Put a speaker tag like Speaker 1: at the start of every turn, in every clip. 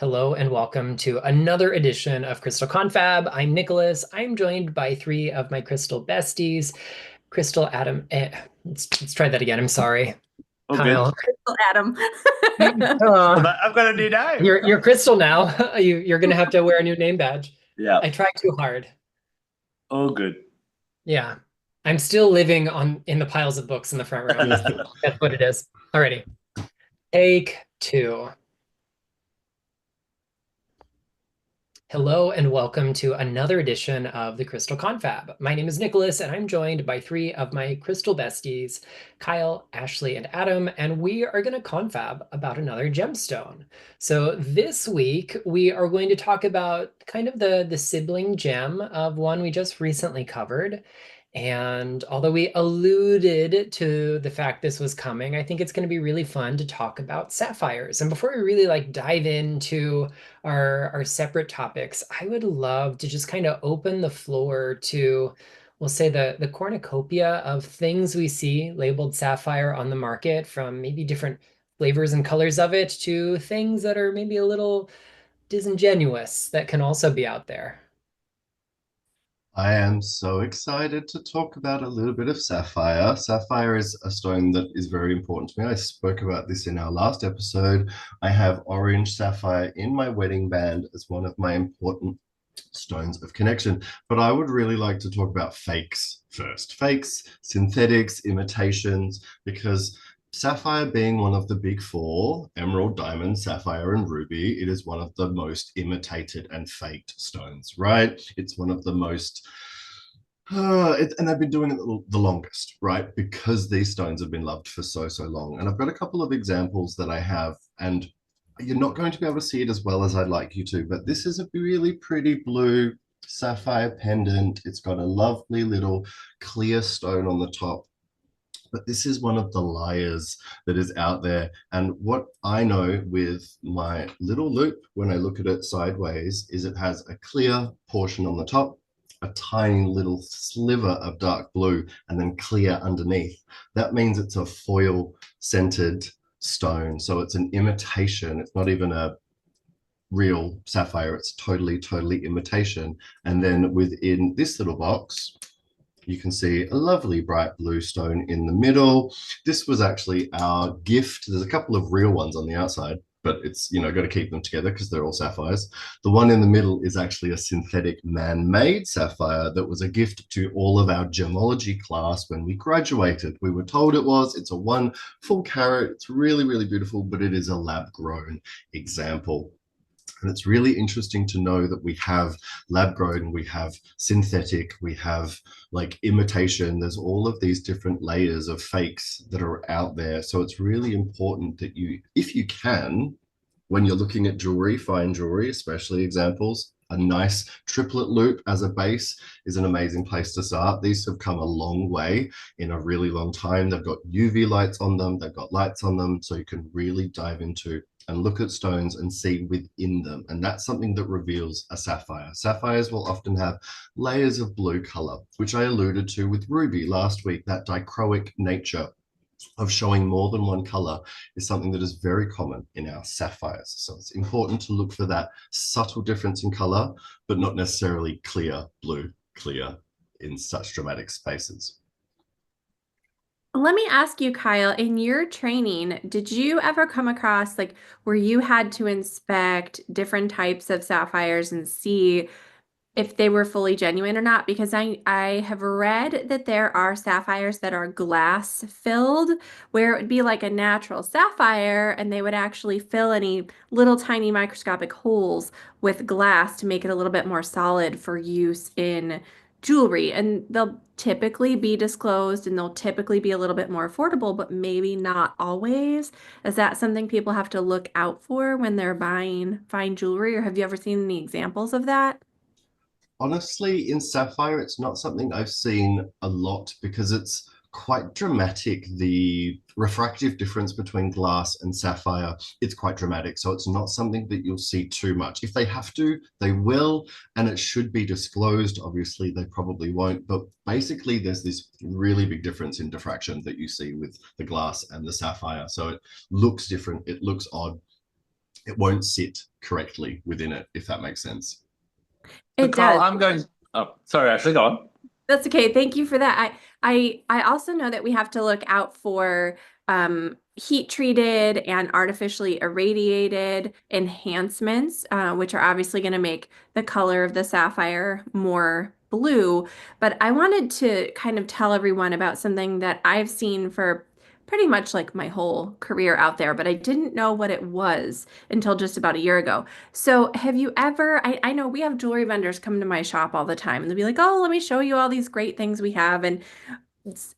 Speaker 1: Hello and welcome to another edition of Crystal Confab. I'm Nicholas. I'm joined by three of my crystal besties. Crystal, Adam, let's try that again. I'm sorry.
Speaker 2: All good.
Speaker 1: Kyle.
Speaker 3: Adam.
Speaker 1: Uh,
Speaker 2: I've got a new name.
Speaker 1: you're Crystal now. You're gonna have to wear a new name badge.
Speaker 2: Yeah,
Speaker 1: I tried too hard.
Speaker 2: all good.
Speaker 1: Yeah. I'm still living in the piles of books in the front row. That's what it is. Alrighty. Take two. Hello and welcome to another edition of the Crystal Confab. My name is Nicholas and I'm joined by three of my crystal besties, Kyle, Ashley, and Adam, and we are going to confab about another gemstone. So this week we are going to talk about kind of the sibling gem of one we just recently covered. And although we alluded to the fact this was coming, I think it's going to be really fun to talk about sapphires. And before we really dive into our separate topics, I would love to just kind of open the floor to, we'll say the cornucopia of things we see labeled sapphire on the market, from maybe different flavors and colors of it to things that are maybe a little disingenuous that can also be out there.
Speaker 4: I am so excited to talk about a little bit of sapphire. Sapphire is a stone that is very important to me. I spoke about this in our last episode. I have orange sapphire in my wedding band as one of my important stones of connection. But I would really like to talk about fakes first. Fakes, synthetics, imitations, because sapphire being one of the big four, emerald, diamond, sapphire, and ruby, it is one of the most imitated and faked stones, right? It's one of the most, and they've been doing it the longest, right? Because these stones have been loved for so, so long. And I've got a couple of examples that I have, and you're not going to be able to see it as well as I'd like you to, but this is a really pretty blue sapphire pendant. It's got a lovely little clear stone on the top. But this is one of the layers that is out there. And what I know with my little loop, when I look at it sideways, is it has a clear portion on the top, a tiny little sliver of dark blue, and then clear underneath. That means it's a foil scented stone. So it's an imitation. It's not even a real sapphire. It's totally imitation. And then within this little box, you can see a lovely bright blue stone in the middle. This was actually our gift. There's a couple of real ones on the outside, but it's, got to keep them together because they're all sapphires. The one in the middle is actually a synthetic man-made sapphire that was a gift to all of our gemology class when we graduated. We were told it was. It's a 1 full carat. It's really beautiful, but it is a lab-grown example. And it's really interesting to know that we have lab grown, we have synthetic, we have imitation. There's all of these different layers of fakes that are out there. So it's really important that you, if you can, when you're looking at jewelry, fine jewelry, especially examples, a nice triplet loop as a base is an amazing place to start. These have come a long way in a really long time. They've got UV lights on them, they've got lights on them, so you can really dive into and look at stones and see within them. And that's something that reveals a sapphire. Sapphires will often have layers of blue color, which I alluded to with ruby last week. That dichroic nature of showing more than one color is something that is very common in our sapphires. So it's important to look for that subtle difference in color, but not necessarily clear blue, clear in such dramatic spaces.
Speaker 3: Let me ask you, Kyle, in your training, did you ever come across where you had to inspect different types of sapphires and see if they were fully genuine or not? Because I have read that there are sapphires that are glass filled, where it would be like a natural sapphire, and they would actually fill any little tiny microscopic holes with glass to make it a little bit more solid for use in jewelry. And they'll typically be disclosed and they'll typically be a little bit more affordable, but maybe not always. Is that something people have to look out for when they're buying fine jewelry, or have you ever seen any examples of that?
Speaker 4: Honestly, in sapphire, it's not something I've seen a lot because it's quite dramatic. The refractive difference between glass and sapphire, it's quite dramatic. So it's not something that you'll see too much. If they have to, they will, and it should be disclosed. Obviously, they probably won't. But basically, there's this really big difference in diffraction that you see with the glass and the sapphire. So it looks different. It looks odd. it won't sit correctly within it, if that makes sense.
Speaker 2: So
Speaker 3: It
Speaker 2: Kyle,
Speaker 3: does.
Speaker 2: I'm going. Oh, sorry, Ashley, go on.
Speaker 3: That's okay. Thank you for that. I also know that we have to look out for heat treated and artificially irradiated enhancements, which are obviously going to make the color of the sapphire more blue. But I wanted to kind of tell everyone about something that I've seen for pretty much like my whole career out there, but I didn't know what it was until just about a year ago. So have you ever, I know we have jewelry vendors come to my shop all the time and they'll be like, oh, let me show you all these great things we have. And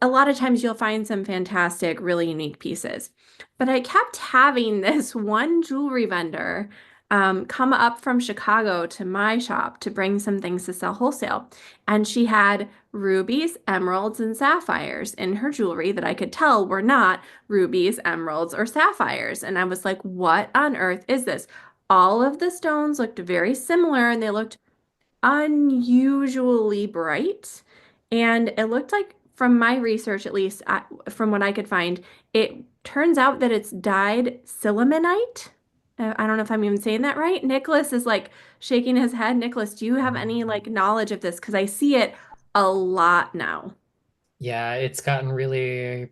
Speaker 3: a lot of times you'll find some fantastic, really unique pieces. But I kept having this one jewelry vendor come up from Chicago to my shop to bring some things to sell wholesale. And she had rubies, emeralds, and sapphires in her jewelry that I could tell were not rubies, emeralds, or sapphires. And I was like, what on earth is this? All of the stones looked very similar and they looked unusually bright. And it looked like, from my research at least, from what I could find, it turns out that it's dyed silimanite. I don't know if I'm even saying that right. Nicholas is like shaking his head. Nicholas, do you have any like knowledge of this? Because I see it a lot now.
Speaker 1: Yeah, it's gotten really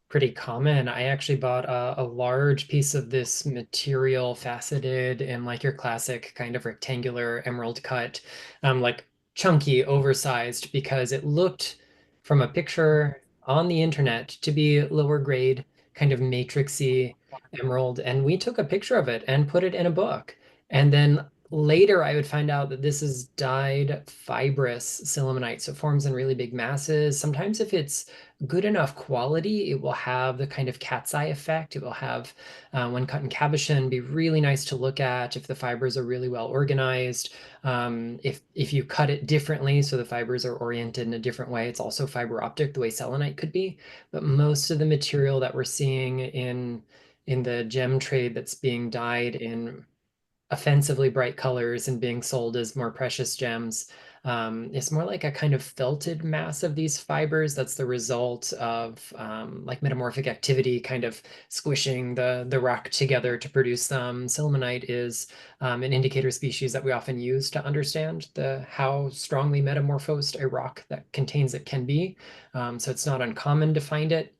Speaker 1: pretty common. I actually bought a large piece of this material faceted in like your classic kind of rectangular emerald cut, like chunky, oversized, because it looked from a picture on the internet to be lower grade, kind of matrixy emerald. And we took a picture of it and put it in a book. And then later I would find out that this is dyed fibrous silimanite, so it forms in really big masses. Sometimes if it's good enough quality, it will have the kind of cat's eye effect. It will have, when cut in cabochon, be really nice to look at if the fibers are really well organized. If you cut it differently, so the fibers are oriented in a different way, it's also fiber optic, the way selenite could be. But most of the material that we're seeing in the gem trade that's being dyed in offensively bright colors and being sold as more precious gems. It's more like a kind of felted mass of these fibers. That's the result of like metamorphic activity, kind of squishing the rock together to produce them. Sillimanite is an indicator species that we often use to understand how strongly metamorphosed a rock that contains it can be. So it's not uncommon to find it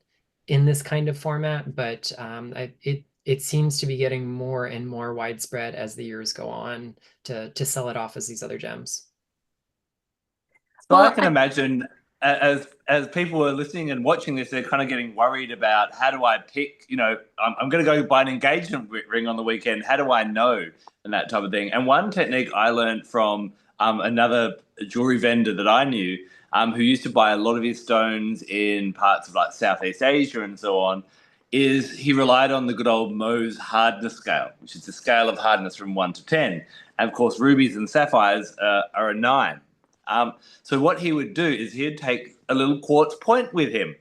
Speaker 1: in this kind of format, but it seems to be getting more and more widespread as the years go on to sell it off as these other gems.
Speaker 2: So I
Speaker 3: Well,
Speaker 2: can imagine as people are listening and watching this, they're kind of getting worried about how do I pick, I'm going to go buy an engagement ring on the weekend. How do I know? And that type of thing. And one technique I learned from another jewelry vendor that I knew who used to buy a lot of his stones in parts of like Southeast Asia and so on, is he relied on the good old Mohs hardness scale, which is the scale of hardness from 1 to 10. And of course, rubies and sapphires are a 9. So what he would do is he'd take a little quartz point with him,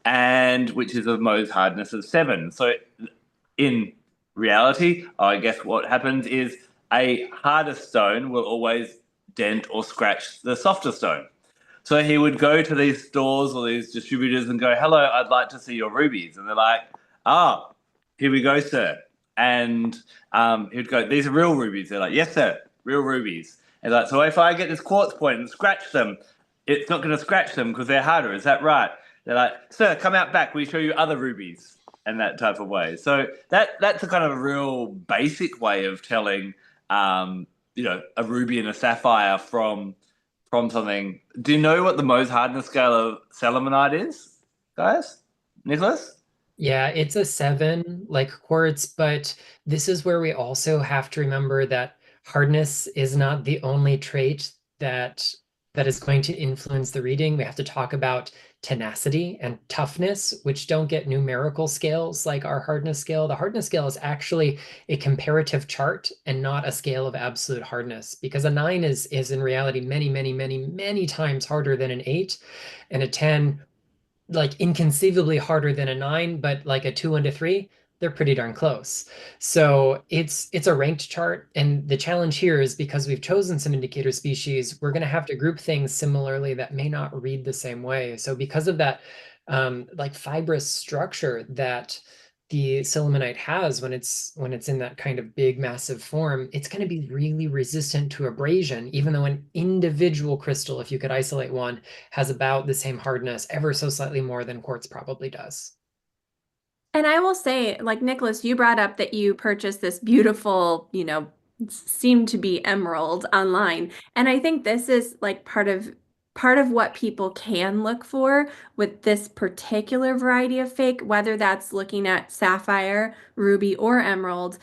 Speaker 2: and which is of Mohs hardness of 7. So in reality, I guess what happens is a harder stone will always dent or scratch the softer stone. So he would go to these stores or these distributors and go, hello, I'd like to see your rubies. And they're like, ah, here we go, sir. And he'd go, these are real rubies. They're like, yes, sir, real rubies. And like, so if I get this quartz point and scratch them, it's not going to scratch them because they're harder. Is that right? They're like, sir, come out back. We show you other rubies, and that type of way. So that's a kind of a real basic way of telling, a ruby and a sapphire from something. Do you know what the Mohs hardness scale of selimanite is, guys? Nicholas?
Speaker 1: Yeah, it's a 7 like quartz, but this is where we also have to remember that hardness is not the only trait that is going to influence the reading. We have to talk about tenacity and toughness, which don't get numerical scales like our hardness scale. The hardness scale is actually a comparative chart and not a scale of absolute hardness, because a 9 is in reality many, many, many, many times harder than an 8, and a 10 like inconceivably harder than a 9, but like a 2 and a 3, they're pretty darn close. So it's a ranked chart, and the challenge here is because we've chosen some indicator species, we're going to have to group things similarly that may not read the same way. So because of that like fibrous structure that the sillimanite has when it's in that kind of big massive form, it's going to be really resistant to abrasion, even though an individual crystal, if you could isolate one, has about the same hardness, ever so slightly more than quartz probably does.
Speaker 3: And I will say, like Nicholas, you brought up that you purchased this beautiful, seemed to be emerald online. And I think this is like part of what people can look for with this particular variety of fake, whether that's looking at sapphire, ruby, or emerald,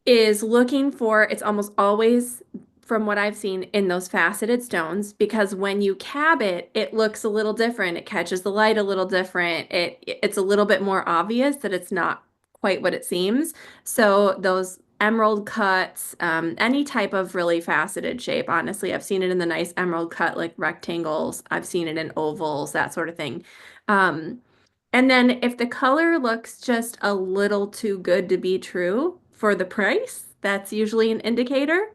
Speaker 3: is looking for, it's almost always from what I've seen in those faceted stones, because when you cab it, it looks a little different. It catches the light a little different. It's a little bit more obvious that it's not quite what it seems. So those emerald cuts, any type of really faceted shape, honestly, I've seen it in the nice emerald cut, like rectangles. I've seen it in ovals, that sort of thing. Um, and then if the color looks just a little too good to be true for the price, that's usually an indicator.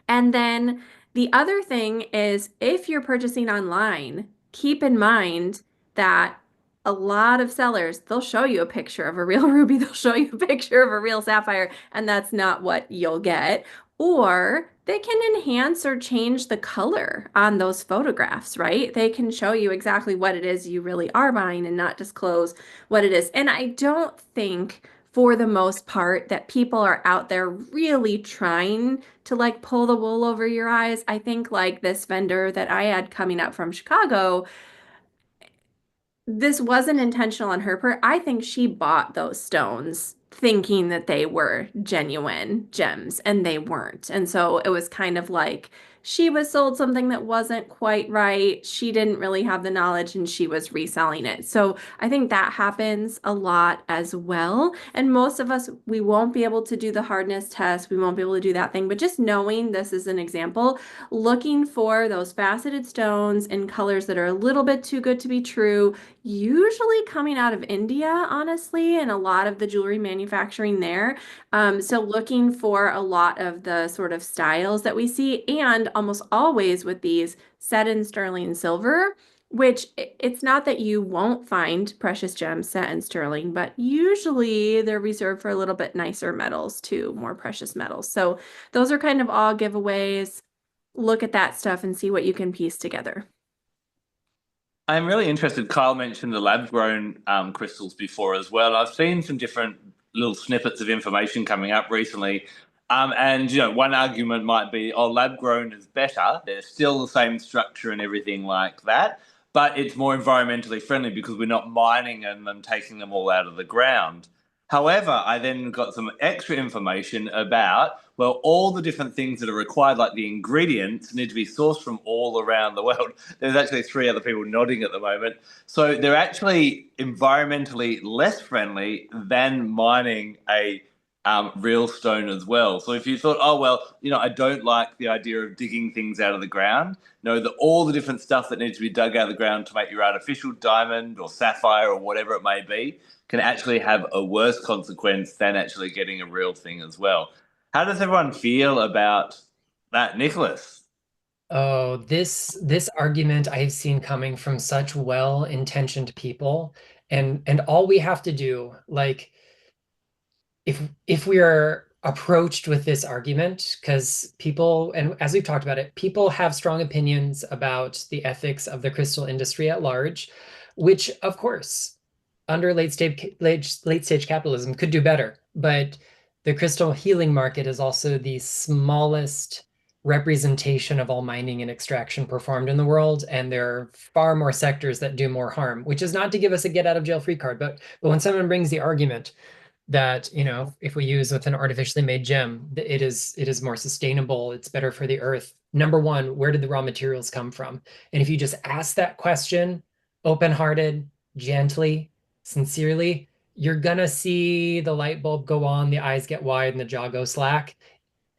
Speaker 3: And then the other thing is if you're purchasing online, keep in mind that a lot of sellers, they'll show you a picture of a real ruby, they'll show you a picture of a real sapphire, and that's not what you'll get. Or they can enhance or change the color on those photographs, right? They can show you exactly what it is you really are buying and not disclose what it is. And I don't think, for the most part, that people are out there really trying to like pull the wool over your eyes. I think like this vendor that I had coming up from Chicago, this wasn't intentional on her part. I think she bought those stones thinking that they were genuine gems and they weren't. And so it was kind of like she was sold something that wasn't quite right. She didn't really have the knowledge and she was reselling it. So I think that happens a lot as well. And most of us, we won't be able to do the hardness test. We won't be able to do that thing. But just knowing this is an example, looking for those faceted stones in colors that are a little bit too good to be true, usually coming out of India, honestly, and a lot of the jewelry manufacturing there. So looking for a lot of the sort of styles that we see, and almost always with these set in sterling silver, which it's not that you won't find precious gems set in sterling, but usually they're reserved for a little bit nicer metals too, more precious metals. So those are kind of all giveaways. Look at that stuff and see what you can piece together.
Speaker 2: I'm really interested. Kyle mentioned the lab grown crystals before as well. I've seen some different little snippets of information coming up recently. And, one argument might be, oh, lab grown is better. They're still the same structure and everything like that, but it's more environmentally friendly because we're not mining them and taking them all out of the ground. However, I then got some extra information about, well, all the different things that are required, like the ingredients, need to be sourced from all around the world. There's actually three other people nodding at the moment. So they're actually environmentally less friendly than mining a real stone as well. So if you thought, oh, well, I don't like the idea of digging things out of the ground, know that all the different stuff that needs to be dug out of the ground to make your artificial diamond or sapphire or whatever it may be can actually have a worse consequence than actually getting a real thing as well. How does everyone feel about that, Nicholas?
Speaker 1: Oh, this argument I've seen coming from such well-intentioned people, and all we have to do, like, if we are approached with this argument, because people, and as we've talked about it, people have strong opinions about the ethics of the crystal industry at large, which of course, under late stage capitalism could do better. But the crystal healing market is also the smallest representation of all mining and extraction performed in the world, and there are far more sectors that do more harm, which is not to give us a get out of jail free card, but when someone brings the argument that, if we use with an artificially made gem, it is more sustainable, it's better for the earth. Number one, where did the raw materials come from? And if you just ask that question, open-hearted, gently, sincerely, you're gonna see the light bulb go on, the eyes get wide, and the jaw go slack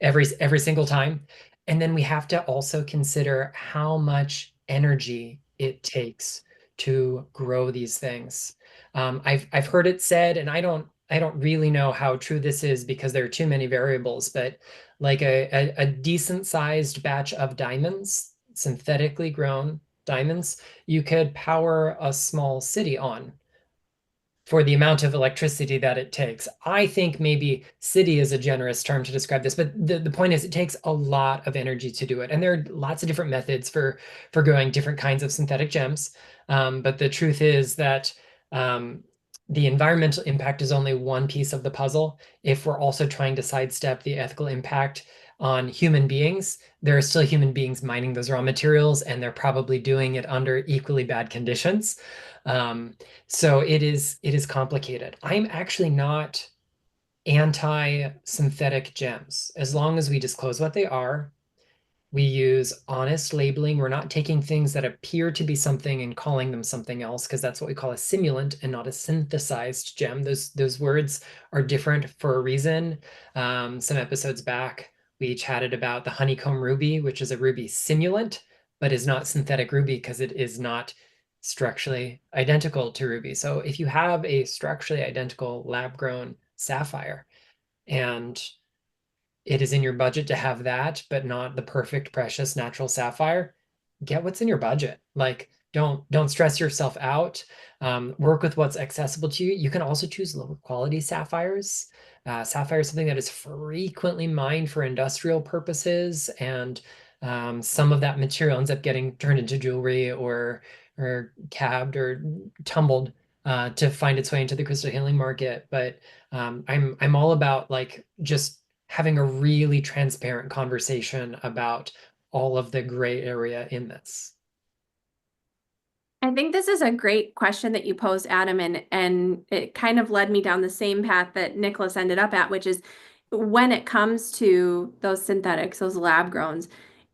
Speaker 1: every single time. And then we have to also consider how much energy it takes to grow these things. I've heard it said, and I don't really know how true this is because there are too many variables, but like a decent sized batch of diamonds, synthetically grown diamonds, you could power a small city on. for the amount of electricity that it takes. I think maybe city is a generous term to describe this, but the point is it takes a lot of energy to do it. And there are lots of different methods for growing different kinds of synthetic gems. But the truth is that the environmental impact is only one piece of the puzzle. If we're also trying to sidestep the ethical impact on human beings, there are still human beings mining those raw materials, and they're probably doing it under equally bad conditions. So it is complicated. I'm actually not anti-synthetic gems. As long as we disclose what they are, we use honest labeling. We're not taking things that appear to be something and calling them something else, because that's what we call a simulant and not a synthesized gem. Those words are different for a reason. Some episodes back, we chatted about the honeycomb ruby, which is a ruby simulant, but is not synthetic ruby because it is not structurally identical to ruby. So if you have a structurally identical lab-grown sapphire and it is in your budget to have that, but not the perfect, precious, natural sapphire, get what's in your budget. Like, don't stress yourself out. Work with what's accessible to you. You can also choose lower quality sapphires. Sapphire is something that is frequently mined for industrial purposes, and some of that material ends up getting turned into jewelry or cabbed or tumbled to find its way into the crystal healing market. But I'm all about like just having a really transparent conversation about all of the gray area in this.
Speaker 3: I think this is a great question that you posed, Adam, and it kind of led me down the same path that Nicholas ended up at, which is when it comes to those synthetics, those lab growns,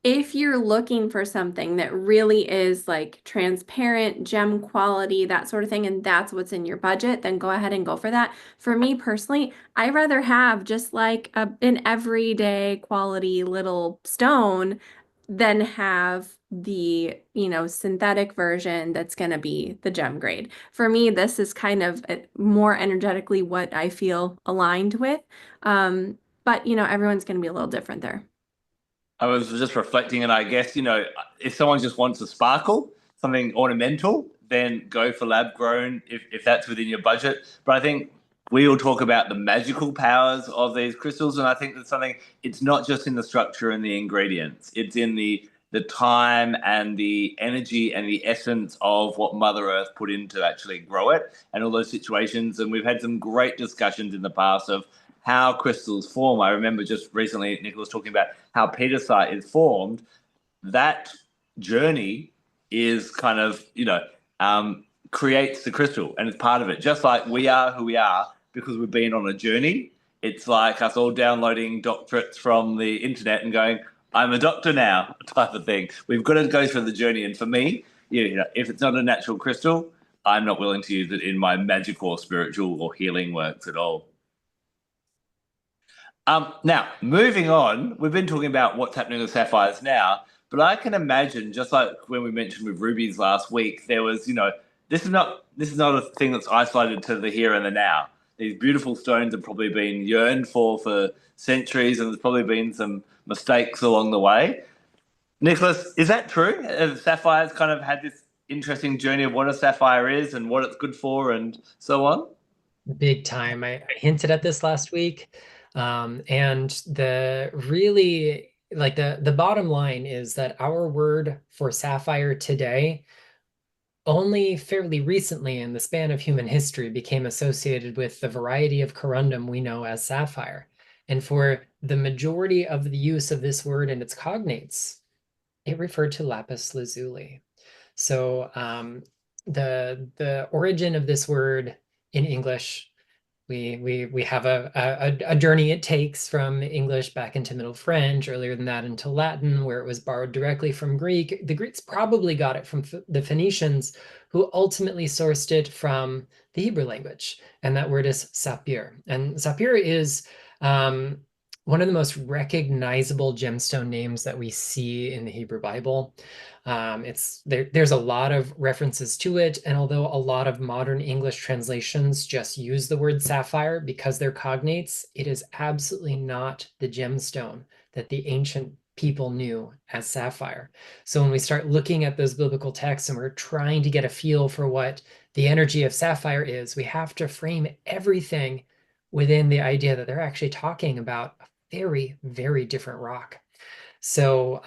Speaker 3: if you're looking for something that really is like transparent, gem quality, that sort of thing, and that's what's in your budget, then go ahead and go for that. For me personally, I'd rather have just like an everyday quality little stone than have the, synthetic version that's going to be the gem grade. For me, this is kind of more energetically what I feel aligned with. But, everyone's going to be a little different there.
Speaker 2: I was just reflecting, and I guess, if someone just wants a sparkle, something ornamental, then go for lab grown if that's within your budget. But I think we all talk about the magical powers of these crystals, and I think that's something, it's not just in the structure and the ingredients, it's in the time and the energy and the essence of what Mother Earth put in to actually grow it and all those situations. And we've had some great discussions in the past of how crystals form. I remember just recently Nicholas talking about how petersite is formed. That journey is kind of, creates the crystal, and it's part of it. Just like we are who we are because we've been on a journey. It's like us all downloading doctorates from the internet and going, I'm a doctor now, type of thing. We've got to go through the journey. And for me, if it's not a natural crystal, I'm not willing to use it in my magical or spiritual or healing works at all. Now, moving on, we've been talking about what's happening with sapphires now, but I can imagine, just like when we mentioned with rubies last week, there was, this is not a thing that's isolated to the here and the now. These beautiful stones have probably been yearned for centuries, and there's probably been some mistakes along the way. Nicholas, is that true? Have sapphires kind of had this interesting journey of what a sapphire is and what it's good for and so on?
Speaker 1: Big time. I hinted at this last week. And the really like the bottom line is that our word for sapphire today only fairly recently in the span of human history became associated with the variety of corundum we know as sapphire. And for the majority of the use of this word and its cognates, it referred to lapis lazuli. So the origin of this word in English, we have a journey it takes from English back into Middle French, earlier than that into Latin, where it was borrowed directly from Greek. The Greeks probably got it from the Phoenicians, who ultimately sourced it from the Hebrew language, and that word is sapphire. And sapphire is one of the most recognizable gemstone names that we see in the Hebrew Bible. There's a lot of references to it, and although a lot of modern English translations just use the word sapphire because they're cognates, it is absolutely not the gemstone that the ancient people knew as sapphire. So when we start looking at those biblical texts and we're trying to get a feel for what the energy of sapphire is, we have to frame everything within the idea that they're actually talking about a very, very different rock. So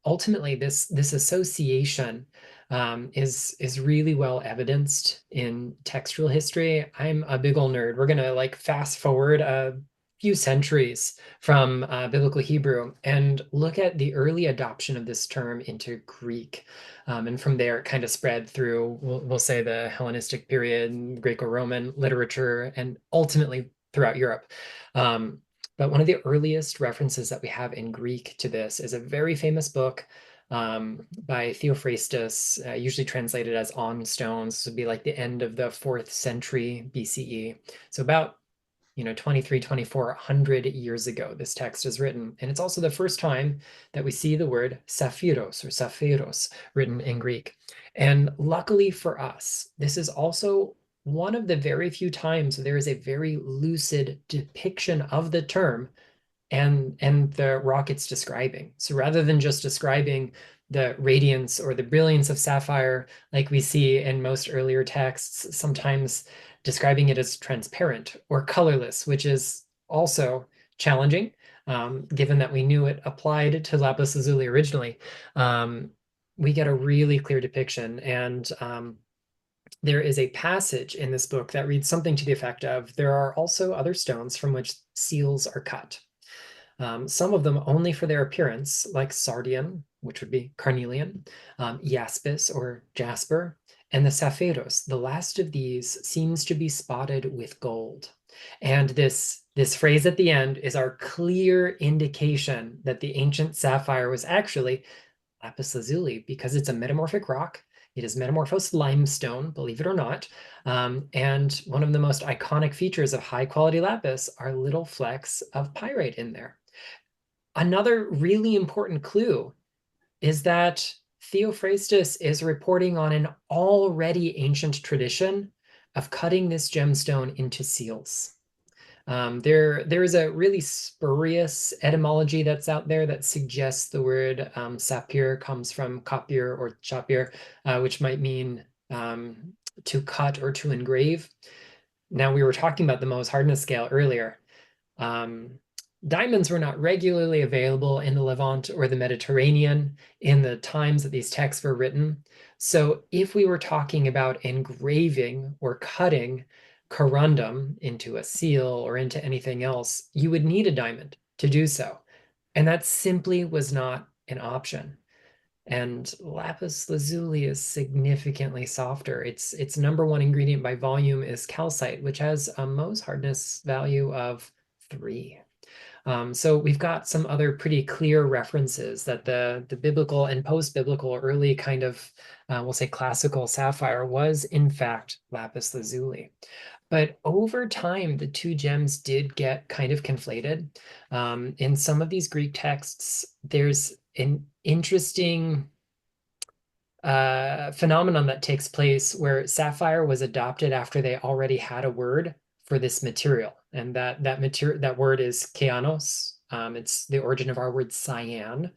Speaker 1: ultimately, this association is really well evidenced in textual history. I'm a big ol' nerd. We're gonna like fast forward a few centuries from biblical Hebrew and look at the early adoption of this term into Greek. And from there, it kind of spread through, we'll say, the Hellenistic period, Greco-Roman literature, and ultimately throughout Europe. But one of the earliest references that we have in Greek to this is a very famous book by Theophrastus, usually translated as On Stones. This would be like the end of the 4th century BCE. So about 23, 2400 years ago, this text is written. And it's also the first time that we see the word saphiros or saphiros written in Greek. And luckily for us, this is also one of the very few times there is a very lucid depiction of the term and the rock it's describing. So rather than just describing the radiance or the brilliance of sapphire like we see in most earlier texts, sometimes describing it as transparent or colorless, which is also challenging, given that we knew it applied to lapis lazuli originally. We get a really clear depiction, and there is a passage in this book that reads something to the effect of, there are also other stones from which seals are cut. Some of them only for their appearance, like sardian, which would be carnelian, jaspis or jasper, and the sapphirus. The last of these seems to be spotted with gold. And this phrase at the end is our clear indication that the ancient sapphire was actually lapis lazuli, because it's a metamorphic rock. It is metamorphosed limestone, believe it or not. And one of the most iconic features of high quality lapis are little flecks of pyrite in there. Another really important clue is that Theophrastus is reporting on an already ancient tradition of cutting this gemstone into seals. There is a really spurious etymology that's out there that suggests the word sapir comes from kapir or chapir, which might mean to cut or to engrave. Now, we were talking about the Mohs hardness scale earlier. Diamonds were not regularly available in the Levant or the Mediterranean in the times that these texts were written. So if we were talking about engraving or cutting corundum into a seal or into anything else, you would need a diamond to do so. And that simply was not an option. And lapis lazuli is significantly softer. Its #1 ingredient by volume is calcite, which has a Mohs hardness value of 3. So we've got some other pretty clear references that the biblical and post-biblical early kind of, we'll say classical sapphire was in fact lapis lazuli. But over time, the two gems did get kind of conflated. In some of these Greek texts, there's an interesting phenomenon that takes place where sapphire was adopted after they already had a word for this material, and that word is kaianos. It's the origin of our word cyan,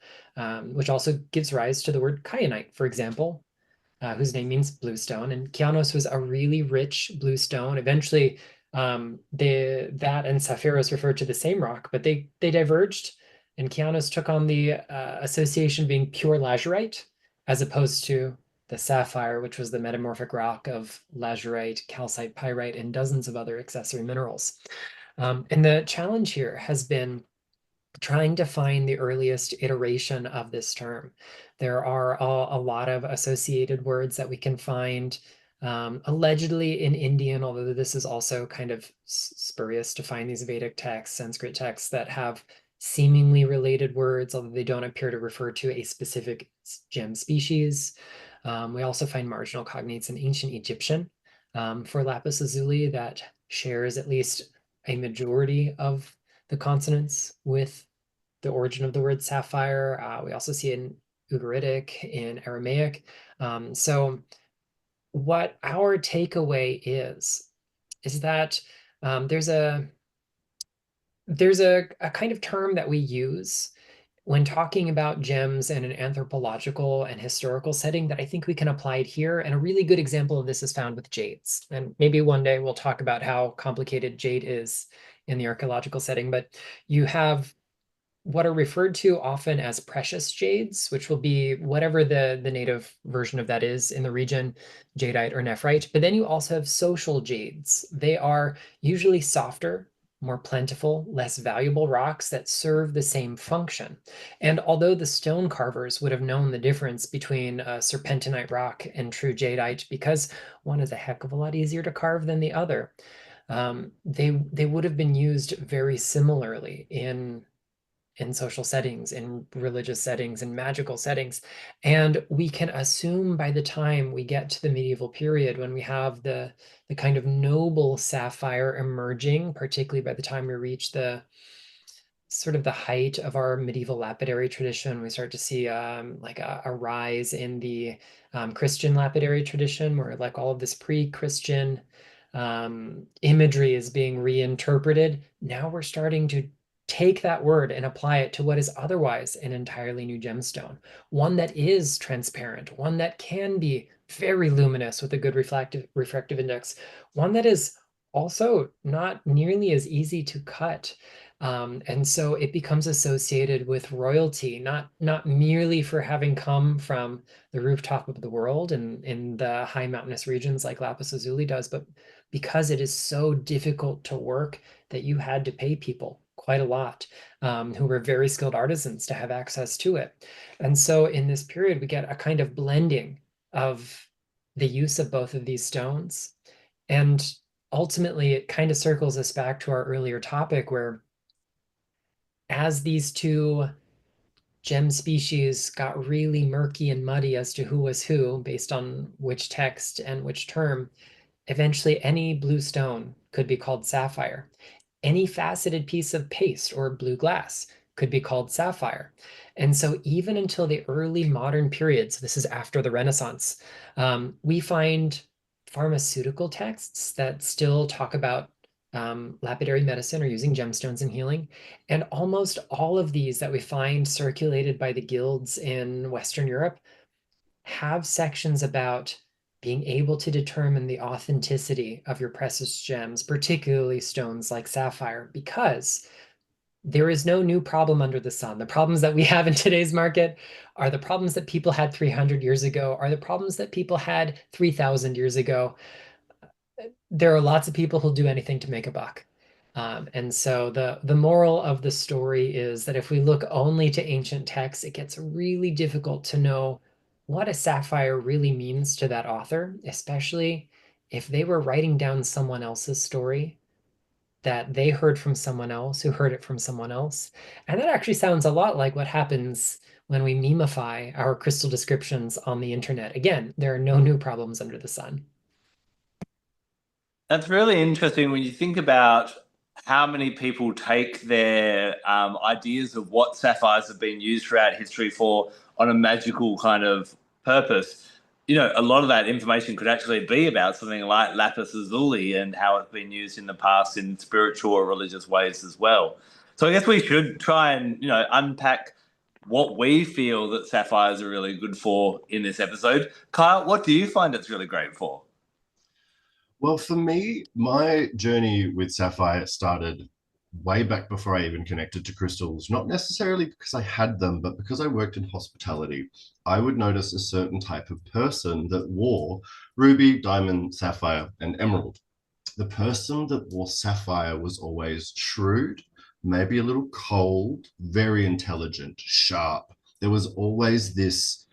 Speaker 1: which also gives rise to the word kyanite, for example, whose name means bluestone. And kaianos was a really rich bluestone. Eventually, that and sapphirus referred to the same rock, but they diverged, and kaianos took on the association being pure lazurite, as opposed to the sapphire, which was the metamorphic rock of lazurite, calcite, pyrite, and dozens of other accessory minerals. And the challenge here has been trying to find the earliest iteration of this term. There are a lot of associated words that we can find, allegedly in Indian, although this is also kind of spurious to find these Vedic texts, Sanskrit texts that have seemingly related words, although they don't appear to refer to a specific gem species. We also find marginal cognates in ancient Egyptian for lapis lazuli that shares at least a majority of the consonants with the origin of the word sapphire. We also see it in Ugaritic, in Aramaic. So what our takeaway is that there's a kind of term that we use when talking about gems in an anthropological and historical setting that I think we can apply it here. And a really good example of this is found with jades. And maybe one day we'll talk about how complicated jade is in the archaeological setting, but you have what are referred to often as precious jades, which will be whatever the native version of that is in the region, jadeite or nephrite. But then you also have social jades. They are usually softer, more plentiful, less valuable rocks that serve the same function. And although the stone carvers would have known the difference between a serpentinite rock and true jadeite, because one is a heck of a lot easier to carve than the other, they would have been used very similarly in social settings, in religious settings, in magical settings. And we can assume by the time we get to the medieval period, when we have the kind of noble sapphire emerging, particularly by the time we reach the sort of the height of our medieval lapidary tradition, we start to see like a rise in the Christian lapidary tradition, where like all of this pre-Christian imagery is being reinterpreted. Now we're starting to take that word and apply it to what is otherwise an entirely new gemstone, one that is transparent, one that can be very luminous with a good refractive index, one that is also not nearly as easy to cut. And so it becomes associated with royalty, not merely for having come from the rooftop of the world and in the high mountainous regions like lapis lazuli does, but because it is so difficult to work that you had to pay people quite a lot who were very skilled artisans to have access to it. And so in this period, we get a kind of blending of the use of both of these stones. And ultimately, it kind of circles us back to our earlier topic where as these two gem species got really murky and muddy as to who was who based on which text and which term, eventually any blue stone could be called sapphire. Any faceted piece of paste or blue glass could be called sapphire. And so even until the early modern periods, this is after the Renaissance, we find pharmaceutical texts that still talk about lapidary medicine or using gemstones in healing. And almost all of these that we find circulated by the guilds in Western Europe have sections about being able to determine the authenticity of your precious gems, particularly stones like sapphire, because there is no new problem under the sun. The problems that we have in today's market are the problems that people had 300 years ago, are the problems that people had 3,000 years ago. There are lots of people who'll do anything to make a buck. And so the moral of the story is that if we look only to ancient texts, it gets really difficult to know what a sapphire really means to that author, especially if they were writing down someone else's story that they heard from someone else who heard it from someone else. And that actually sounds a lot like what happens when we memify our crystal descriptions on the internet. Again, there are no new problems under the sun.
Speaker 2: That's really interesting when you think about how many people take their ideas of what sapphires have been used throughout history for on a magical kind of purpose. You know, a lot of that information could actually be about something like lapis lazuli and how it's been used in the past in spiritual or religious ways as well. So I guess we should try and, you know, unpack what we feel that sapphires are really good for in this episode. Kyle, what do you find it's really great for?
Speaker 4: Well, for me, my journey with sapphire started way back before I even connected to crystals, not necessarily because I had them, but because I worked in hospitality. I would notice a certain type of person that wore ruby, diamond, sapphire, and emerald. The person that wore sapphire was always shrewd, maybe a little cold, very intelligent, sharp. There was always this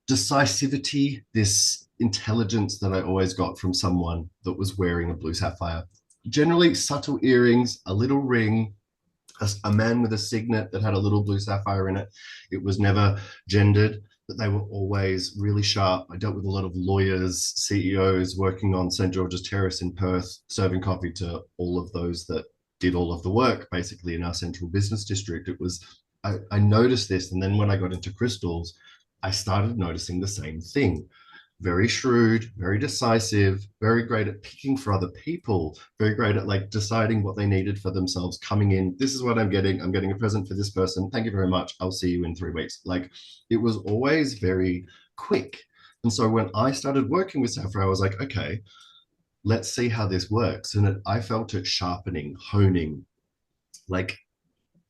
Speaker 4: decisivity, this intelligence that I always got from someone that was wearing a blue sapphire. Generally subtle earrings, a little ring, a man with a signet that had a little blue sapphire in it. It was never gendered, but they were always really sharp. I dealt with a lot of lawyers, CEOs working on St. George's Terrace in Perth, serving coffee to all of those that did all of the work, basically in our central business district. It was, I noticed this. And then when I got into crystals, I started noticing the same thing. very shrewd, very decisive, very great at picking for other people, very great at like deciding what they needed for themselves, coming in, this is what I'm getting a present for this person, thank you very much, I'll see you in 3 weeks. Like, it was always very quick. And so when I started working with Sapphire, I was like, okay, let's see how this works. And I felt it sharpening, honing, like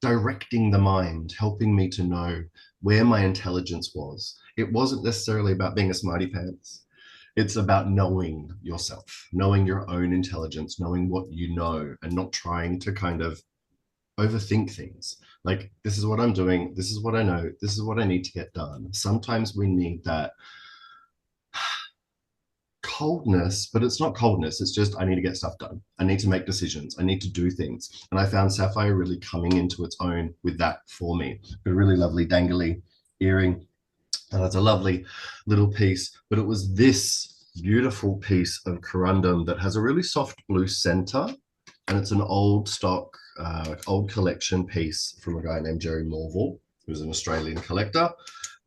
Speaker 4: directing the mind, helping me to know where my intelligence was. It wasn't necessarily about being a smarty pants. It's about knowing yourself, knowing your own intelligence, knowing what you know, and not trying to kind of overthink things. Like, this is what I'm doing, this is what I know, this is what I need to get done. Sometimes we need that coldness, but it's not coldness. It's just, I need to get stuff done. I need to make decisions. I need to do things. And I found Sapphire really coming into its own with that for me. A really lovely dangly earring. And it's a lovely little piece, but it was this beautiful piece of corundum that has a really soft blue center. And it's an old stock, old collection piece from a guy named Jerry Morville, who's an Australian collector.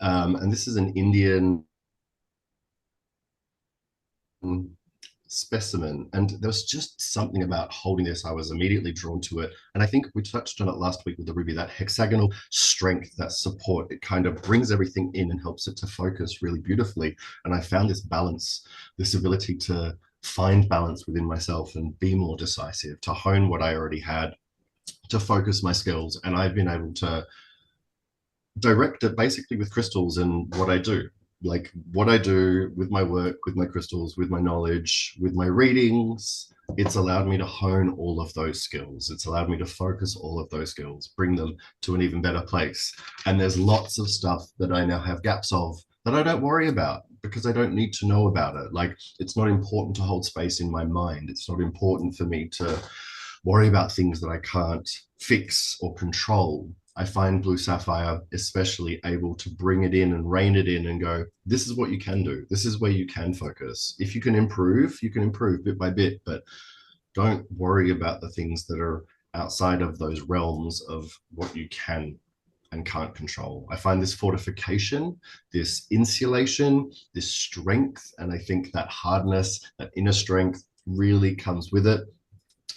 Speaker 4: And this is an Indian specimen, and there was just something about holding this. I was immediately drawn to it, and I think we touched on it last week with the ruby, that hexagonal strength, that support. It kind of brings everything in and helps it to focus really beautifully. And I found this balance, this ability to find balance within myself and be more decisive, to hone what I already had, to focus my skills. And I've been able to direct it basically with crystals and what I do. Like, what I do with my work, with my crystals, with my knowledge, with my readings, it's allowed me to hone all of those skills. It's allowed me to focus all of those skills, bring them to an even better place. And there's lots of stuff that I now have gaps of that I don't worry about because I don't need to know about it. Like, it's not important to hold space in my mind. It's not important for me to worry about things that I can't fix or control. I find Blue Sapphire especially able to bring it in and rein it in and go, this is what you can do. This is where you can focus. If you can improve bit by bit, but don't worry about the things that are outside of those realms of what you can and can't control. I find this fortification, this insulation, this strength, and I think that hardness, that inner strength really comes with it.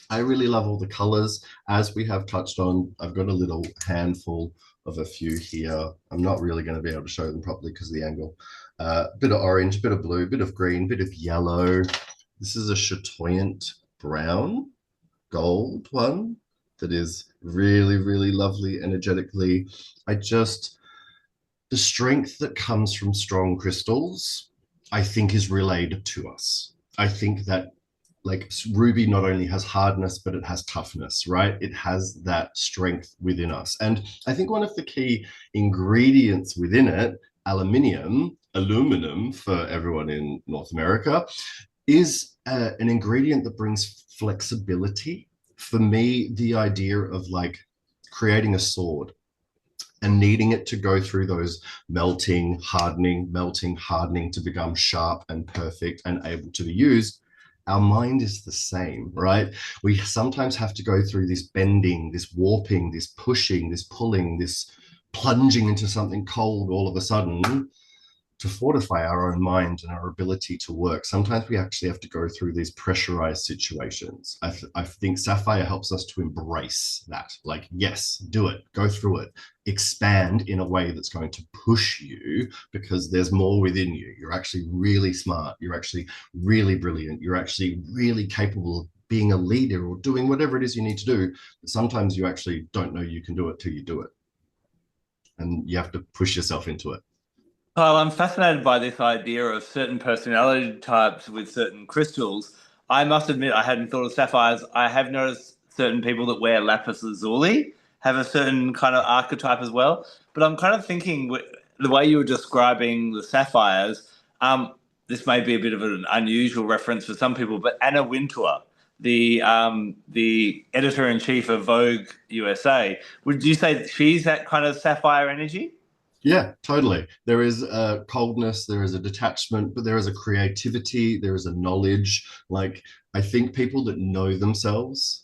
Speaker 4: I really love all the colors. As we have touched on, I've got a little handful of a few here. I'm not really going to be able to show them properly because of the angle. Bit of orange, bit of blue, bit of green, bit of yellow. This is a chatoyant brown gold one that is really, really lovely energetically. The strength that comes from strong crystals, I think, is relayed to us. I think that, like, ruby not only has hardness, but it has toughness, right? It has that strength within us. And I think one of the key ingredients within it, aluminum for everyone in North America, is an ingredient that brings flexibility. For me, the idea of like creating a sword and needing it to go through those melting, hardening to become sharp and perfect and able to be used. Our mind is the same, right? We sometimes have to go through this bending, this warping, this pushing, this pulling, this plunging into something cold all of a sudden to fortify our own mind and our ability to work. Sometimes we actually have to go through these pressurized situations. I think Sapphire helps us to embrace that. Like, yes, do it, go through it, expand in a way that's going to push you because there's more within you. You're actually really smart. You're actually really brilliant. You're actually really capable of being a leader or doing whatever it is you need to do. But sometimes you actually don't know you can do it till you do it. And you have to push yourself into it.
Speaker 2: Well, I'm fascinated by this idea of certain personality types with certain crystals. I must admit, I hadn't thought of sapphires. I have noticed certain people that wear lapis lazuli have a certain kind of archetype as well. But I'm kind of thinking the way you were describing the sapphires, this may be a bit of an unusual reference for some people, but Anna Wintour, the editor-in-chief of Vogue USA, would you say that she's that kind of sapphire energy?
Speaker 4: Yeah, totally. There is a coldness, there is a detachment, but there is a creativity, there is a knowledge. Like, I think people that know themselves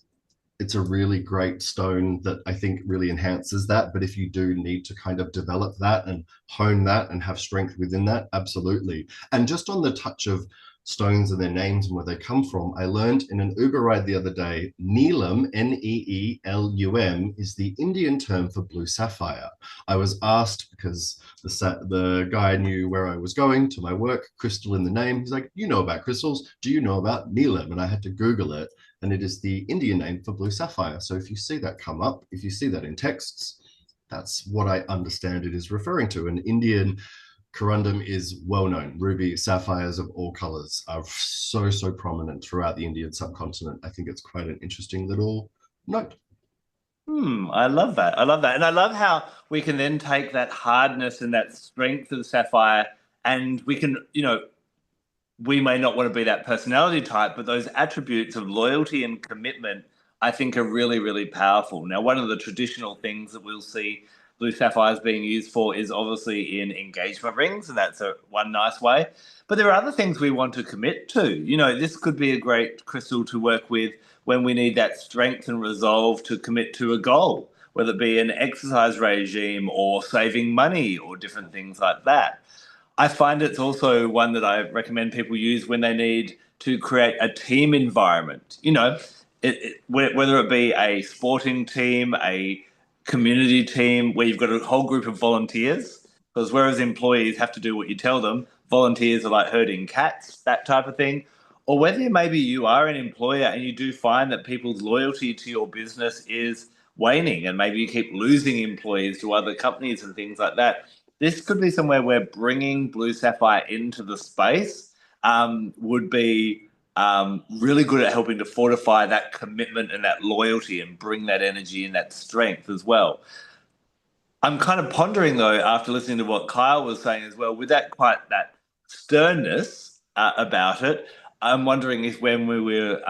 Speaker 4: it's a really great stone that I think really enhances that. But if you do need to kind of develop that and hone that and have strength within that, absolutely. And just on the touch of stones and their names and where they come from, I learned in an Uber ride the other day, Neelum, Neelum, is the Indian term for blue sapphire. I was asked because the guy knew where I was going to my work, crystal in the name. He's like, you know about crystals. Do you know about Neelum? And I had to Google it. And it is the Indian name for blue sapphire. So if you see that come up, if you see that in texts, that's what I understand it is referring to. An Indian corundum is well known. Ruby sapphires of all colors are so prominent throughout the Indian subcontinent. I think it's quite an interesting little note.
Speaker 2: I love that. I love that. And I love how we can then take that hardness and that strength of the sapphire and we can, we may not want to be that personality type, but those attributes of loyalty and commitment, I think, are really, really powerful. Now, one of the traditional things that we'll see blue sapphires being used for is obviously in engagement rings, and that's one nice way. But there are other things we want to commit to. This could be a great crystal to work with when we need that strength and resolve to commit to a goal, whether it be an exercise regime or saving money or different things like that. I find it's also one that I recommend people use when they need to create a team environment. Whether it be a sporting team, a community team, where you've got a whole group of volunteers, because whereas employees have to do what you tell them, volunteers are like herding cats, that type of thing. Or whether maybe you are an employer and you do find that people's loyalty to your business is waning and maybe you keep losing employees to other companies and things like that. This could be somewhere where bringing blue sapphire into the space would be really good at helping to fortify that commitment and that loyalty and bring that energy and that strength as well. I'm kind of pondering, though, after listening to what Kyle was saying as well, with that sternness about it, I'm wondering if when we were,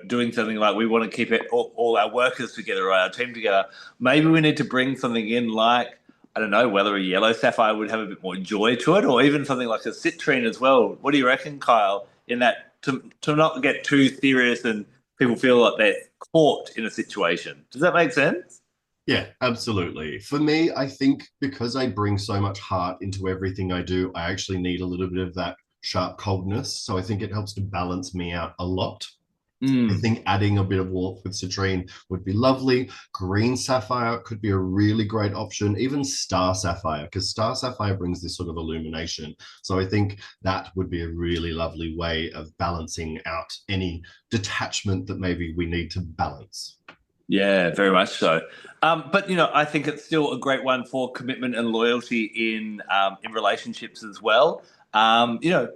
Speaker 2: doing something like we want to keep all our workers together or our team together, maybe we need to bring something in like, I don't know, whether a yellow sapphire would have a bit more joy to it or even something like a citrine as well. What do you reckon, Kyle, in that to not get too serious and people feel like they're caught in a situation? Does that make sense?
Speaker 4: Yeah, absolutely. For me, I think because I bring so much heart into everything I do, I actually need a little bit of that sharp coldness. So I think it helps to balance me out a lot. I think adding a bit of warmth with citrine would be lovely. Green sapphire could be a really great option, even star sapphire, because star sapphire brings this sort of illumination. So I think that would be a really lovely way of balancing out any detachment that maybe we need to balance.
Speaker 2: Yeah, very much so. But I think it's still a great one for commitment and loyalty in relationships as well.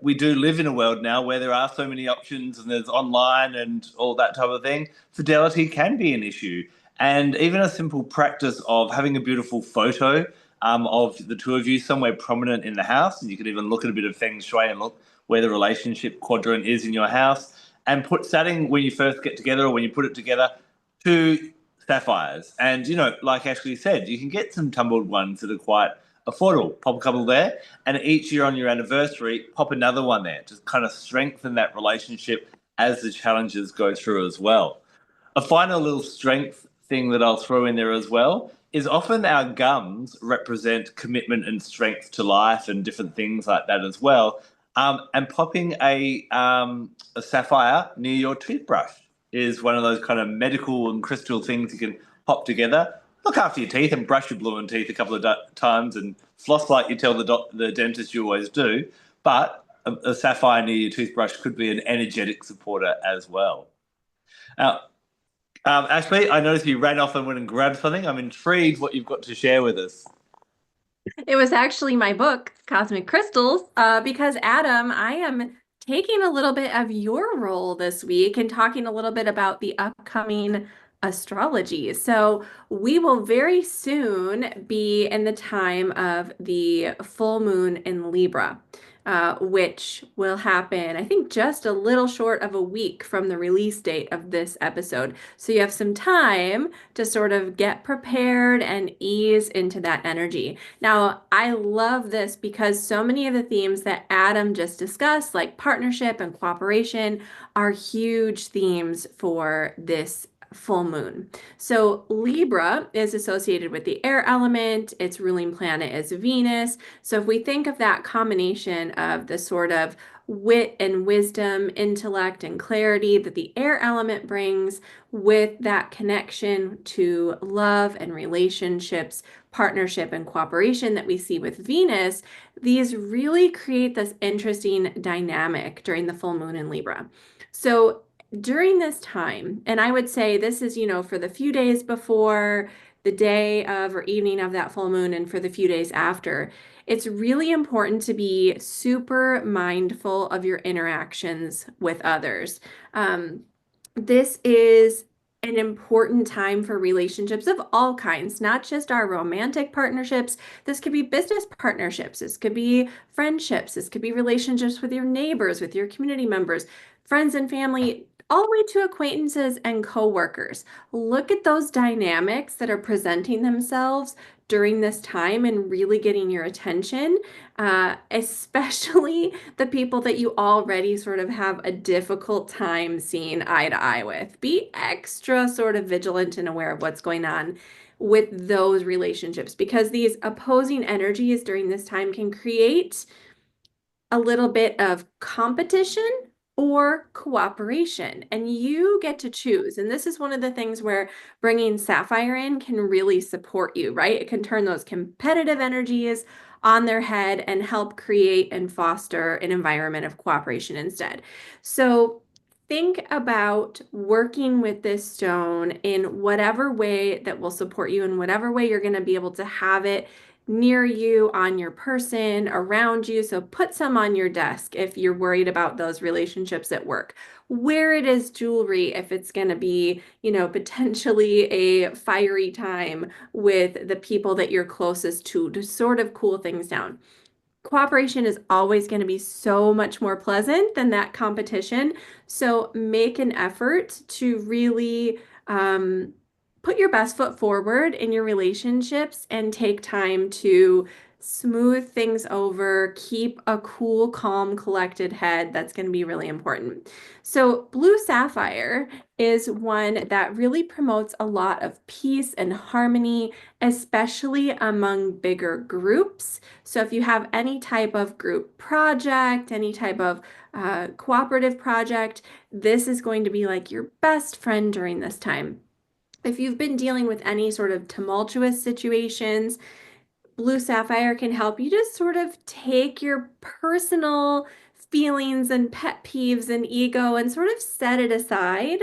Speaker 2: We do live in a world now where there are so many options and there's online and all that type of thing. Fidelity can be an issue, and even a simple practice of having a beautiful photo of the two of you somewhere prominent in the house, and you could even look at a bit of feng shui and look where the relationship quadrant is in your house, and setting when you first get together or when you put it together. Two sapphires. And, like Ashley said, you can get some tumbled ones that are quite affordable. Pop a couple there. And each year on your anniversary, pop another one there. Just kind of strengthen that relationship as the challenges go through as well. A final little strength thing that I'll throw in there as well is often our gums represent commitment and strength to life and different things like that as well. And popping a sapphire near your toothbrush is one of those kind of medical and crystal things you can pop together. Look after your teeth and brush your blue teeth a couple of times and floss like you tell the dentist you always do. But a sapphire near your toothbrush could be an energetic supporter as well. Now, Ashley, I noticed you ran off and went and grabbed something. I'm intrigued what you've got to share with us.
Speaker 3: It was actually my book, Cosmic Crystals, because Adam, I am taking a little bit of your role this week and talking a little bit about the upcoming astrology. So we will very soon be in the time of the full moon in Libra, which will happen, I think, just a little short of a week from the release date of this episode. So you have some time to sort of get prepared and ease into that energy. Now, I love this because so many of the themes that Adam just discussed, like partnership and cooperation, are huge themes for this full moon. So Libra is associated with the air element. Its ruling planet is Venus. So if we think of that combination of the sort of wit and wisdom, intellect and clarity that the air element brings with that connection to love and relationships, partnership and cooperation that we see with Venus, these really create this interesting dynamic during the full moon in Libra. So during this time, and I would say this is, for the few days before, the day of or evening of that full moon, and for the few days after, it's really important to be super mindful of your interactions with others. This is an important time for relationships of all kinds, not just our romantic partnerships. This could be business partnerships. This could be friendships. This could be relationships with your neighbors, with your community members, friends and family, all the way to acquaintances and coworkers. Look at those dynamics that are presenting themselves during this time and really getting your attention, especially the people that you already sort of have a difficult time seeing eye to eye with. Be extra sort of vigilant and aware of what's going on with those relationships, because these opposing energies during this time can create a little bit of competition or cooperation, and you get to choose. And this is one of the things where bringing Sapphire in can really support you, right? It can turn those competitive energies on their head and help create and foster an environment of cooperation instead. So think about working with this stone in whatever way that will support you, in whatever way you're going to be able to have it near you, on your person, around you. So put some on your desk if you're worried about those relationships at work. Wear it as jewelry if it's going to be, potentially a fiery time with the people that you're closest to sort of cool things down. Cooperation is always going to be so much more pleasant than that competition. So make an effort to really put your best foot forward in your relationships and take time to smooth things over, keep a cool, calm, collected head. That's going to be really important. So Blue Sapphire is one that really promotes a lot of peace and harmony, especially among bigger groups. So if you have any type of group project, any type of cooperative project, this is going to be like your best friend during this time. If you've been dealing with any sort of tumultuous situations, Blue Sapphire can help you just sort of take your personal feelings and pet peeves and ego and sort of set it aside.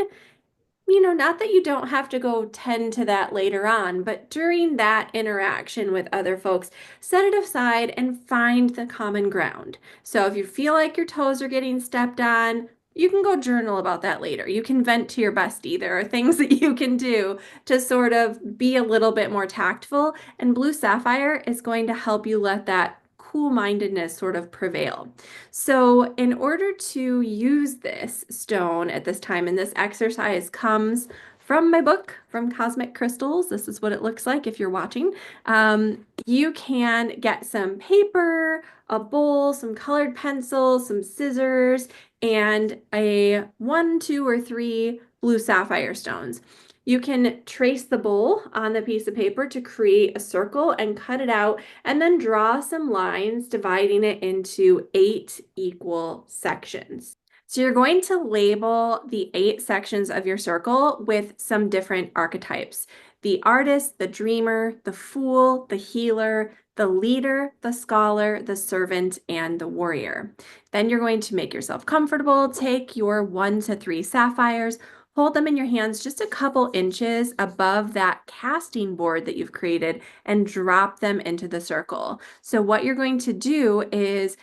Speaker 3: Not that you don't have to go tend to that later on, but during that interaction with other folks, set it aside and find the common ground. So if you feel like your toes are getting stepped on, you can go journal about that later. You can vent to your bestie. There are things that you can do to sort of be a little bit more tactful, and Blue Sapphire is going to help you let that cool-mindedness sort of prevail. So in order to use this stone at this time, and this exercise comes from my book, From Cosmic Crystals. This is what it looks like if you're watching. You can get some paper, a bowl, some colored pencils, some scissors, and a 1, 2, or 3 blue sapphire stones. You can trace the bowl on the piece of paper to create a circle and cut it out, and then draw some lines dividing it into 8 equal sections. So you're going to label the 8 sections of your circle with some different archetypes: the artist, the dreamer, the fool, the healer, the leader, the scholar, the servant, and the warrior. Then you're going to make yourself comfortable. Take your 1 to 3 sapphires, hold them in your hands just a couple inches above that casting board that you've created, and drop them into the circle. So what you're going to do is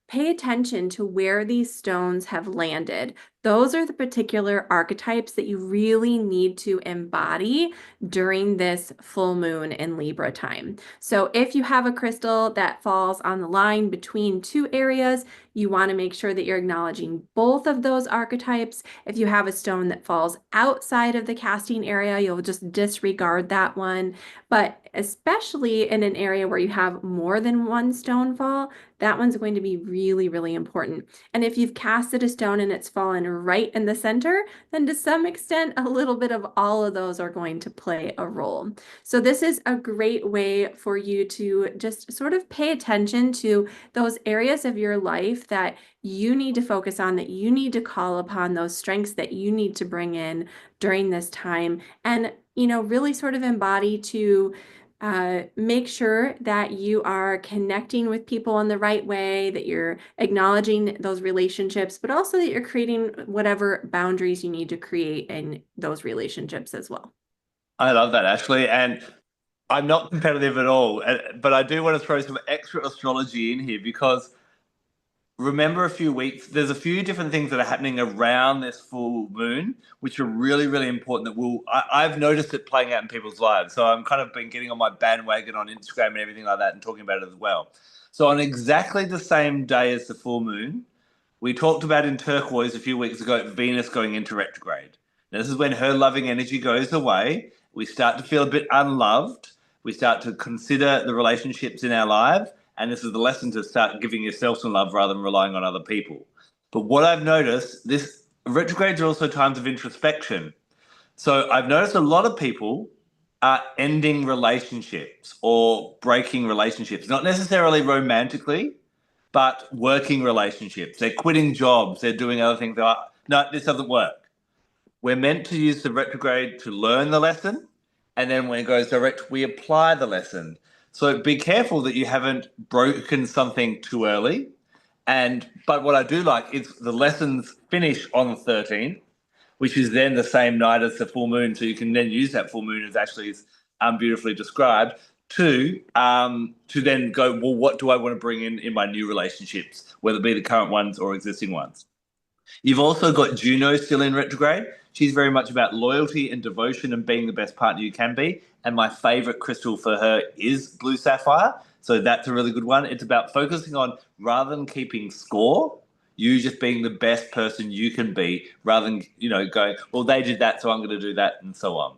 Speaker 3: pay attention to where these stones have landed. Those are the particular archetypes that you really need to embody during this full moon in Libra time. So if you have a crystal that falls on the line between 2 areas, You want to make sure that you're acknowledging both of those archetypes. If you have a stone that falls outside of the casting area, you'll just disregard that one. But especially in an area where you have more than one stone fall, that one's going to be really, really important. And if you've casted a stone and it's fallen right in the center, then to some extent, a little bit of all of those are going to play a role. So this is a great way for you to just sort of pay attention to those areas of your life that you need to focus on, that you need to call upon, those strengths that you need to bring in during this time, and really sort of embody to make sure that you are connecting with people in the right way, that you're acknowledging those relationships, but also that you're creating whatever boundaries you need to create in those relationships as well.
Speaker 2: I love that, Ashley. And I'm not competitive at all, but I do want to throw some extra astrology in here because remember a few weeks, there's a few different things that are happening around this full moon, which are really, really important that I've noticed it playing out in people's lives. So I'm kind of been getting on my bandwagon on Instagram and everything like that and talking about it as well. So on exactly the same day as the full moon, we talked about in turquoise a few weeks ago, Venus going into retrograde. Now, this is when her loving energy goes away. We start to feel a bit unloved. We start to consider the relationships in our lives. And this is the lesson to start giving yourself some love rather than relying on other people. But what I've noticed, this retrogrades are also times of introspection. So I've noticed a lot of people are ending relationships or breaking relationships, not necessarily romantically, but working relationships. They're quitting jobs. They're doing other things. They're like, no, this doesn't work. We're meant to use the retrograde to learn the lesson. And then when it goes direct, we apply the lesson. So be careful that you haven't broken something too early. But what I do like is the lessons finish on the 13th, which is then the same night as the full moon. So you can then use that full moon, as Ashley's beautifully described, to then go, well, what do I want to bring in my new relationships, whether it be the current ones or existing ones? You've also got Juno still in retrograde. She's very much about loyalty and devotion and being the best partner you can be. And my favorite crystal for her is Blue Sapphire. So that's a really good one. It's about focusing on, rather than keeping score, you just being the best person you can be, rather than, going, well, they did that, so I'm going to do that, and so on.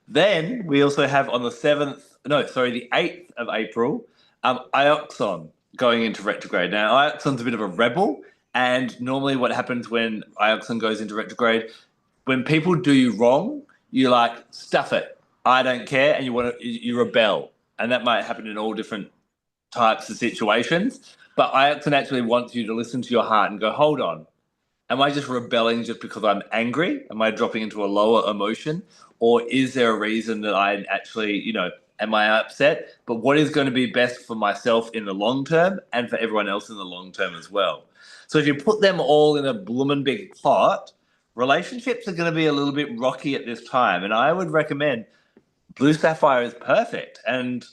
Speaker 2: Then we also have on the 8th of April, Ioxon going into retrograde. Now, Ioxon's a bit of a rebel. And normally what happens when Ioxon goes into retrograde, when people do you wrong, you're like, stuff it, I don't care, and you rebel. And that might happen in all different types of situations. But Ioxon actually wants you to listen to your heart and go, hold on, am I just rebelling just because I'm angry? Am I dropping into a lower emotion? Or is there a reason that I actually, am I upset? But what is going to be best for myself in the long term and for everyone else in the long term as well? So if you put them all in a bloomin' big pot, relationships are going to be a little bit rocky at this time. And I would recommend Blue Sapphire is perfect. And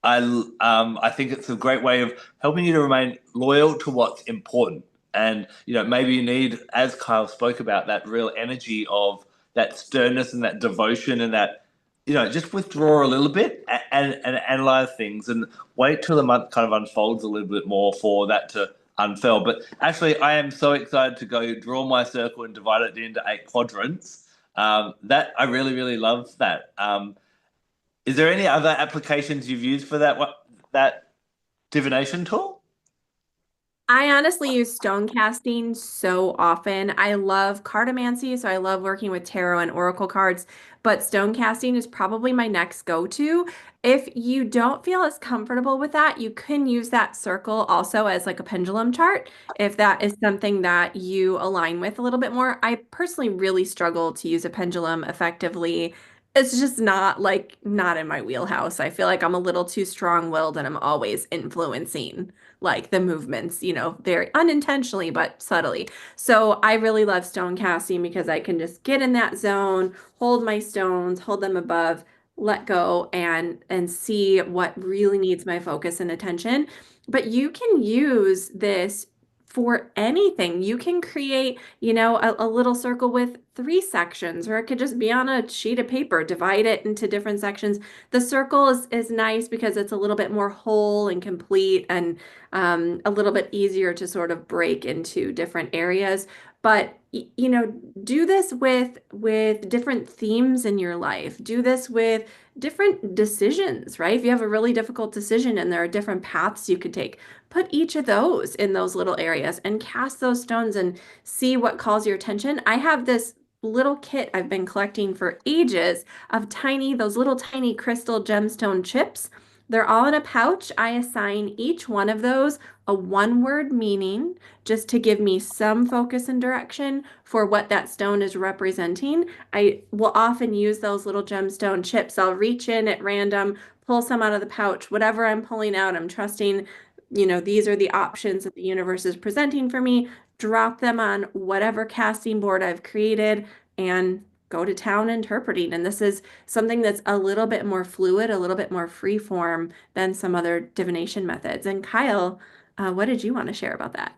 Speaker 2: I think it's a great way of helping you to remain loyal to what's important. And, maybe you need, as Kyle spoke about, that real energy of that sternness and that devotion and that, just withdraw a little bit and analyze things and wait till the month kind of unfolds a little bit more for that to unfurl. But actually, I am so excited to go draw my circle and divide it into 8 quadrants. That I really, really love that. Is there any other applications you've used for that divination tool?
Speaker 3: I honestly use stone casting so often. I love cartomancy, so I love working with tarot and oracle cards, but stone casting is probably my next go-to. If you don't feel as comfortable with that, you can use that circle also as like a pendulum chart if that is something that you align with a little bit more. I personally really struggle to use a pendulum effectively. It's just not in my wheelhouse. I feel like I'm a little too strong-willed and I'm always influencing like the movements, very unintentionally, but subtly. So I really love stone casting because I can just get in that zone, hold my stones, hold them above, let go and see what really needs my focus and attention. But you can use this for anything. You can create, you know, a little circle with 3 sections, or it could just be on a sheet of paper, divide it into different sections. The circle is nice because it's a little bit more whole and complete, and a little bit easier to sort of break into different areas. But you know, do this with different themes in your life. Do this with different decisions, right? If you have a really difficult decision and there are different paths you could take, put each of those in those little areas and cast those stones and see what calls your attention. I have this little kit I've been collecting for ages of those little tiny crystal gemstone chips. They're all in a pouch. I assign each one of those a 1-word meaning just to give me some focus and direction for what that stone is representing. I will often use those little gemstone chips. I'll reach in at random, pull some out of the pouch, whatever I'm pulling out, I'm trusting, you know, these are the options that the universe is presenting for me. Drop them on whatever casting board I've created and go to town interpreting. And this is something that's a little bit more fluid, a little bit more free form than some other divination methods. And Kyle, what did you want to share about that?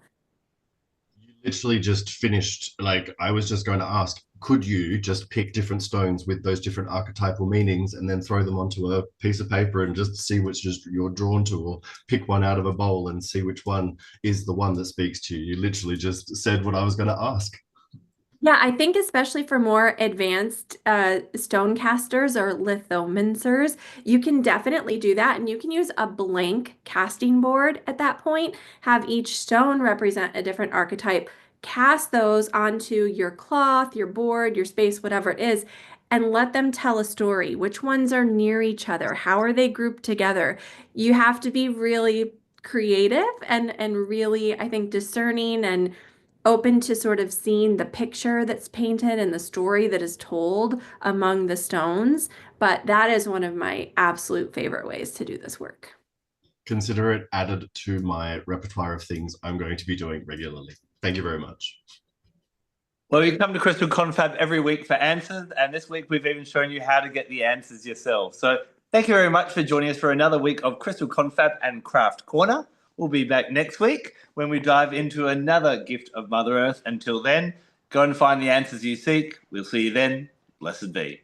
Speaker 4: You literally just finished, like, I was just going to ask, could you just pick different stones with those different archetypal meanings and then throw them onto a piece of paper and just see which just you're drawn to, or pick one out of a bowl and see which one is the one that speaks to you? You literally just said what I was going to ask.
Speaker 3: Yeah, I think especially for more advanced stone casters or lithomancers, you can definitely do that. And you can use a blank casting board at that point, have each stone represent a different archetype, cast those onto your cloth, your board, your space, whatever it is, and let them tell a story. Which ones are near each other? How are they grouped together? You have to be really creative and really, I think, discerning and open to sort of seeing the picture that's painted and the story that is told among the stones. But that is one of my absolute favorite ways to do this work.
Speaker 4: Consider it added to my repertoire of things I'm going to be doing regularly. Thank you very much.
Speaker 2: Well, you come to Crystal Confab every week for answers, and this week we've even shown you how to get the answers yourself. So thank you very much for joining us for another week of Crystal Confab and Craft Corner. We'll be back next week when we dive into another gift of Mother Earth. Until then, go and find the answers you seek. We'll see you then. Blessed be.